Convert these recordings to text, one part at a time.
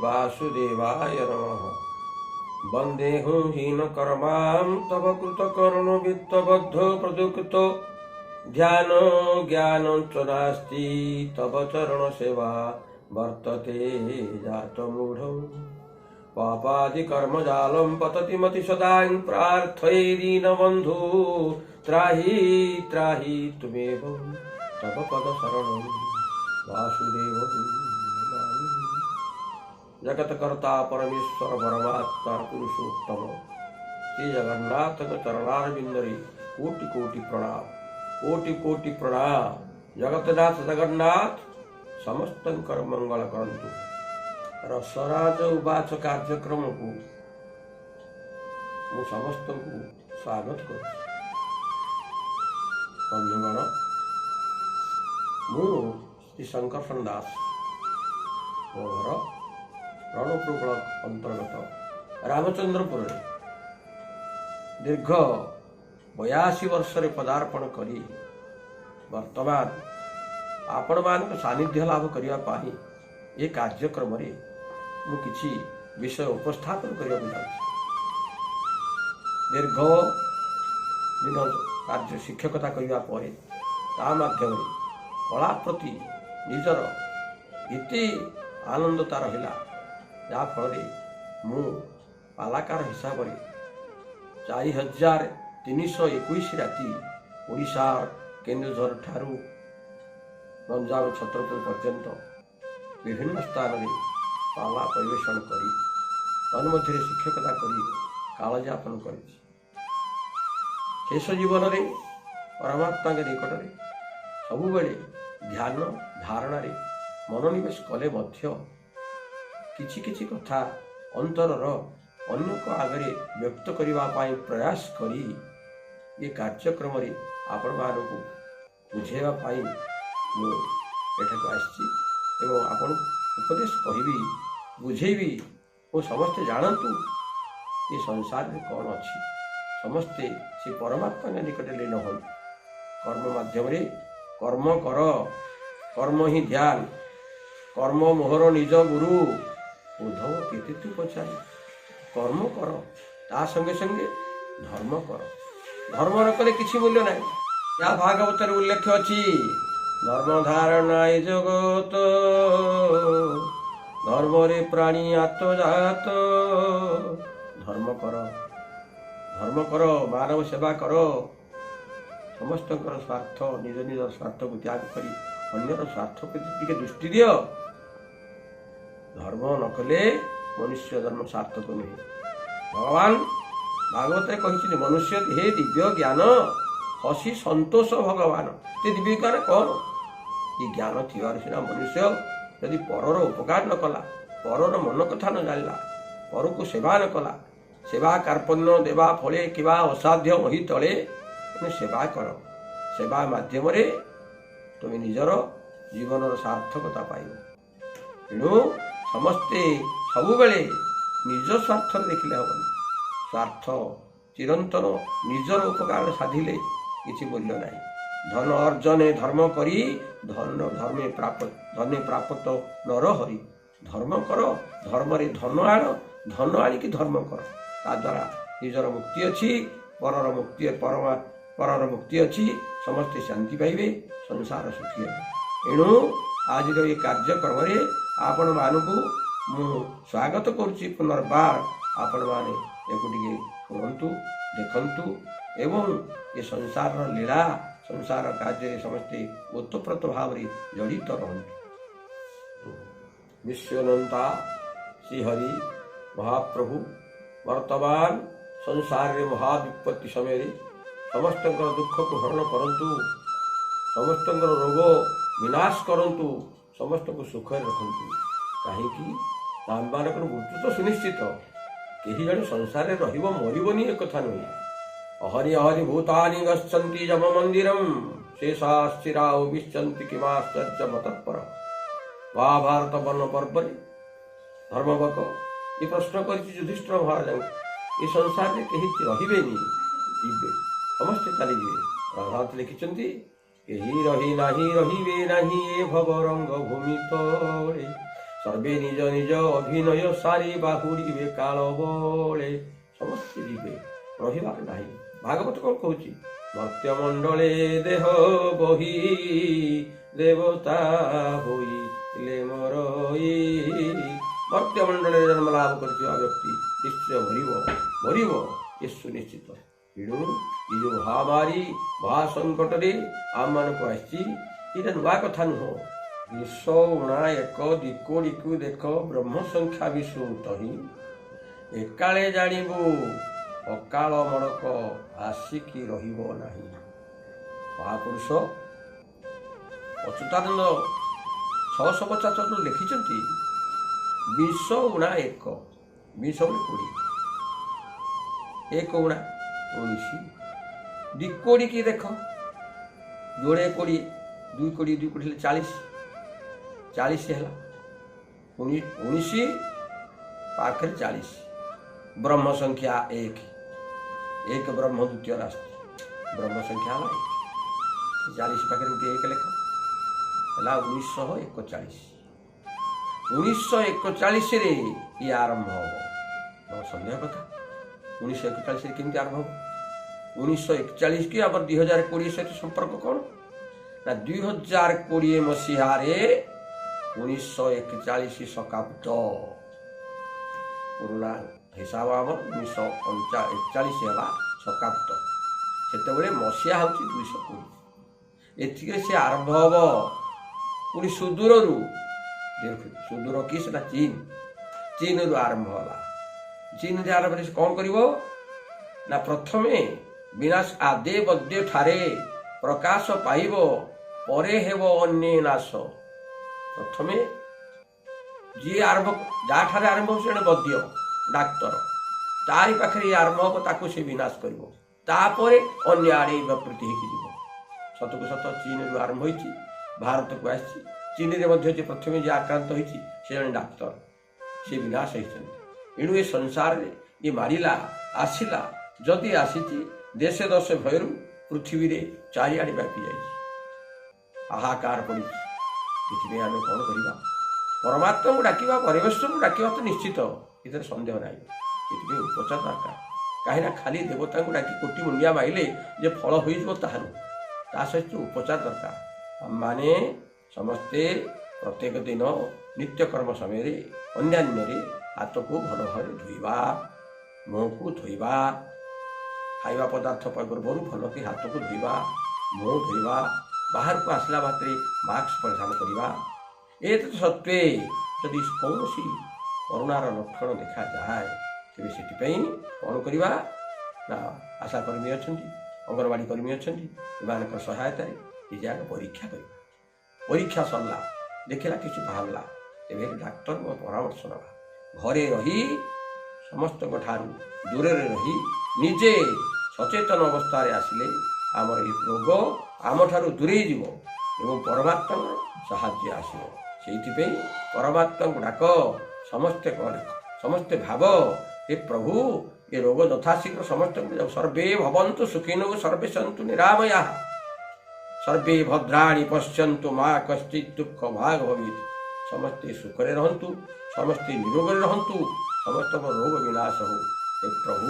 वासुदेवाय नमः। वन्देऽहं हीनकर्मां तव कृतकर्णो वित्तबद्धो प्रदुक्तो ध्यान ज्ञानं च नास्ति तव चरणसेवा वर्तते जातमूढौ। पापादिकर्मजालं पतति मति सदां प्रार्थये दीनबन्धु त्राहि त्राहि त्वमेव तव पदशरणं वासुदेवं। जगत कर्ता परमेश्वर परमात्मा पुरुषोत्तम श्री जगन्नाथ चरणारविंदरे कोटि कोटि प्रणाम, कोटि कोटि प्रणाम। जगतनाथ जगन्नाथ समस्तंकर मंगल करंतु। रसराज उवाच कार्यक्रम को मु समस्त को स्वागत कर। बंधुगण, मु श्री शंकरसन दास, मो घर रणपुर ब्लॉक अंतर्गत रामचंद्रपुर दीर्घ 82 वर्ष पदार्पण करी वर्तमान आपण मान सानिध्य लाभ करने ये कार्यक्रम मु किछि विषय उपस्थापन करने दीर्घ दिन कार्य शिक्षकता करने ता माध्यम कला प्रति निजर इति आनंदता रहिला, जाफल मु पालाकार हिसाब से 4321 राति ओडिशा केन्दुझर ठारू गंजाम छत्रपुर पर्यंत विभिन्न स्थान में पाला परिवेषण करी तन्मध्य शिक्षकता करी कालयापन कर शेष जीवन में परमात्मा के निकट में सबुबले ध्यान धारणा मनोनिवेश कले मध्य किछि किछि कथा अंतरर अन्य आगे व्यक्त करने प्रयास करी ये कार्यक्रम आपण मानक बुझेवाई मुझे आसी आपण उपदेश कहबी बुझेबी और समस्ते जानतु ये संसार में कौन अच्छी समस्ते से परमात्मा के निकट लीन हो। कर्म माध्यम कर्म कर, कर्म ही ध्यान, कर्म मोहर निज गुरु। उद्धव केते तू पचारे कर्म कर ता संगे संगे धर्म कर, धर्म न कले किसी मूल्य ना। या भागवत उल्लेख अच्छी धर्म धारणाय जगत धर्म रे प्राणी आत्मजात। धर्म कर, धर्म कर, मानव सेवा कर, समस्त स्वार्थ निज निज स्वार्थ को त्याग करी अन्यर स्वार्थ प्रति दृष्टि दियो। धर्म न कले मनुष्य जन्म सार्थक नुहे। भगवान भागवत कही मनुष्य हे दिव्य ज्ञान हसी संतोष भगवान। ते दिव्य ज्ञान कौन? ये ज्ञान थी सीना मनुष्य यदि परर उपकार न कला, परर मन कथा न जानला, पर को सेवा न कला, सेवा कार्पण्य देवा फले कि असाध्य मही तले सेवा कर। सेवा माध्यम तुम निजर जीवन सार्थकता पाइब। तेणु समस्ते सबुबले निज स्वार्थ देखिले हेनी। स्वार्थ चिरंतन निजर उपकार साधिले किसी मूल्य नहीं। धन अर्जने धर्म करी धर्मे प्राप्त नर हरि। धर्म कर, धर्म रे धन आण, धन आणिकी धर्म कर। ता द्वारा निजर मुक्ति अच्छी, परर मुक्ति परर मुक्ति अच्छी। समस्ते शांति पाइबे, संसार सुखी हे। एणु आज ये कार्यक्रम आपण मानकु मु स्वागत करुच्ची। पुनर्बार आपण माने एको टिके शुणंतु, देखंतु, एवं ये संसार लीला संसार कार्य समस्ते ओतप्रोत भाव जड़ित रहतु। विश्वनंता श्रीहरि महाप्रभु वर्तमान संसार रे महाविपत्ति समय समस्त दुख को हरण करंतु, समस्त रोग विनाश करंतु, समस्त को सुख रखंतु। कहीं आम मृत्यु तो सुनिश्चित, कहीं जड़े संसार में रहिबो मरिबोनी एक कथा नुहे। अहरि अहरि भूतानि गच्छन्ति जम मंदिरम शेषास्थिरा विश्चन्ति किमाश्चर्य मतत्पर। महाभारत वन पर्व धर्मवक ये प्रश्न कर युधिष्ठिर महाराज ये संसार में कहीं रहिबेनी, समस्ते चलीजे। राधानाथ लिखिछन्ति केही रही नाही रहिबे नाही ए भवरंग भूमि तले, सर्वे निज निज अभिनय सारी बाहुड़े काल बले। समस्ते जीवे रहिबार नाही। भागवत कौन कहूँ मर्त्यमंडले देह बही देवता होइले मरई। मर्त्यमंडल जन्म लाभ कर व्यक्ति निश्चय मरिब ये सुनिश्चित। तेणु ये जो महामारी महासंकट आम मान को आसी नुआ कथा नुह। 291 दिकोड़ी को देख ब्रह्म संख्या विश्रुत ही एकाले जानिबु अकाल मड़क आसिकी रहिबो नाही। महापुरुष अच्युतानंद 650 लिखिछन्ति 291 20 एक गुणा 19 दिकोड़ी की देख जोड़े कोड़ी 2 कोड़ी 2 कोड़ी 40 40 है 19 पाखर 40 ब्रह्म संख्या एक ब्रह्म द्वितीय राष्ट्र ब्रह्म संख्या 40 पाखे गोटे एक लेख है 1941 1941 ये आरंभ हम संदेह कथा 1941 केमती आरंभ हम 1941 की आम 2020 सहित संपर्क कौन ना 2020 मसीहारे 1941 शकाब्द पुराना हिसाब आम 1941 है शकाब्द से मसीहा हूँ 220 ए सी आरंभ हम पुणी सुदूर सुदूर कि चीन रु आरंभ है। चीन रे आरंभ से कौन करिवो ना प्रथमे विनाश आदे बद्य ठारे प्रकाश पाइबो परे हेबो अन्य नाश। प्रथमे जी आरंभ जा ठारे आरंभ हो से बद्य डाक्तर तारी पाखे आरंभ हम ताकू से विनाश करिवो तापरे अन्य आड़े व्यापृति होगी जीव। सत को सत चीन रु आरंभ होइछि भारत को आछि। चीन रे मध्य जे प्रथमे जे आक्रांत होइछि से जने डाक्तर से विनाश होइछन। एणु ए संसार रे ये मारिला आसिला जदि आसीछि देशे दशे भयरु पृथ्वी रे चारिआडे व्यापी जाइछि हाहाकार पड़िछि। एथिबे आमे कोन करिबा परमात्मा को डाकिबा परमेश्वर को डाकिबा तो निश्चित इधर संदेह नाही। एथिबे उपचार दरकार कहीं खाली देवता को डाकी कोटी मुंडिया माइले जे फल होइजबो ताहानु ता सहित उपचार दरकार। माने समस्ते प्रत्येक दिन नित्य कर्म समय अन्यान्य हाथ को भल भाव धोइबा मुह को धोइबा खाइबा पदार्थ पूर्व भल कि हाथ को धोइबा मुह धोइबा बाहर को आसला मात्रे मास्क परिधान करवा। ए सत्वे यदि कौन करुणार लक्षण देखा जाए तेरे से कौन करवा ना आशाकर्मी अच्छा अंगनवाड़ी कर्मी अच्छा सहायतार ये जाए परीक्षा कर परीक्षा सरला देखला किसी बाहरला तेरे डाक्तर परामर्श नवा घरे रही समस्त दूर रही निजे सचेतन अवस्था आसिले आमर ये रोग आम ठारू दूरे जीव एवं परमात्मा साहाय्य आसो से परमात्मा को डाक समस्ते भाव हे प्रभु ये रोग यथाशीघ्र समस्त सर्वे भवन्तु सुखिनो सर्वे सन्तु निरामया सर्वे भद्राणि पश्यन्तु मां कश्चित् दुःख भाग भवेत्। समस्ते सुखरे रहन्तु समस्ते निरोगरे रहन्तु समस्त रोग विनाश हो। हे प्रभु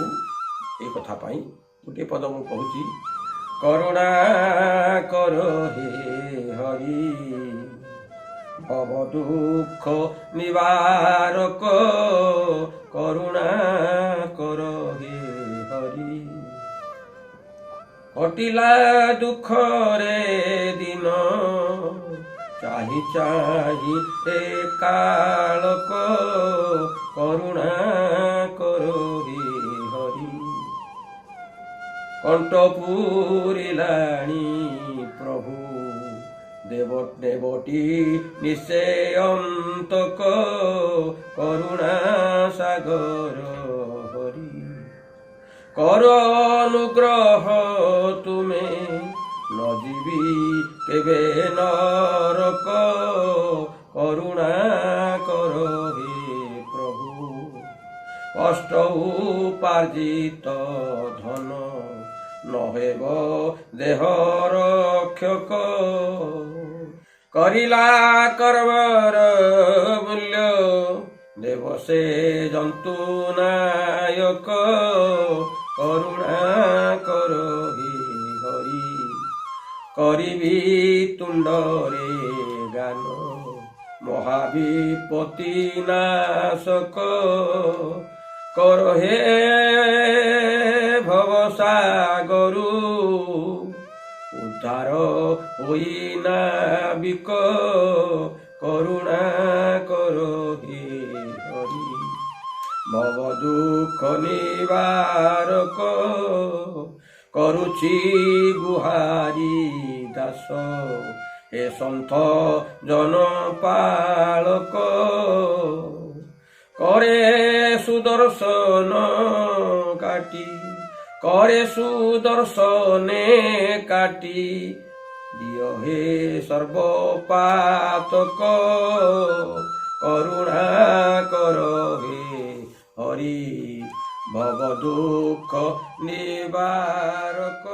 ये कथा पाई गोटे पद मु कहूची करुणा कर हे हरि भव दुख निवारक करुणा कर हे हरि। କଟିଲା ଦୁଃଖରେ ଦିନ ଚାହିଁ ଚାହିଁ ଏ କାଳକ କରୁଣା କର ହରି କଣ୍ଠ ପୂରିଲାଣି ପ୍ରଭୁ ଦେବଟି ନିଶ୍ଚୟନ୍ତକ କରୁଣା ସାଗର ହରି କର ଅନୁଗ୍ରହ ତୁମେ ନ ଯିବି କେବେ ନରକ କରୁଣା କର ହେ ପ୍ରଭୁ କଷ୍ଟ ଉପାର୍ଜିତ ଧନ ନହେବ ଦେହ ରକ୍ଷକ କରିଲା କର୍ମର ମୂଲ୍ୟ ଦେବ ସେ ଜନ୍ତୁ ନାୟକ କରୁଣା କର ହରି କରିବି ତୁଣ୍ଡରେ ଗାନ ମହାବିପତ୍ତି ନାଶକ କର ହେ ଭବସାଗରୁ ଉଦ୍ଧାର ହୋଇ ନାବିକ କରୁଣା କର ହେ ହରି ଭବ ଦୁଃଖ ନିବାରକ କରୁଛି ଗୁହାରି ଦାସ ଏ ସନ୍ଥ ଜନପାଳକ করে সুদর্শন সুদর্শনে কাটি দিয় হে সর্বপাতক করুণা কর হে হরি ভব দুঃখ নিবারক।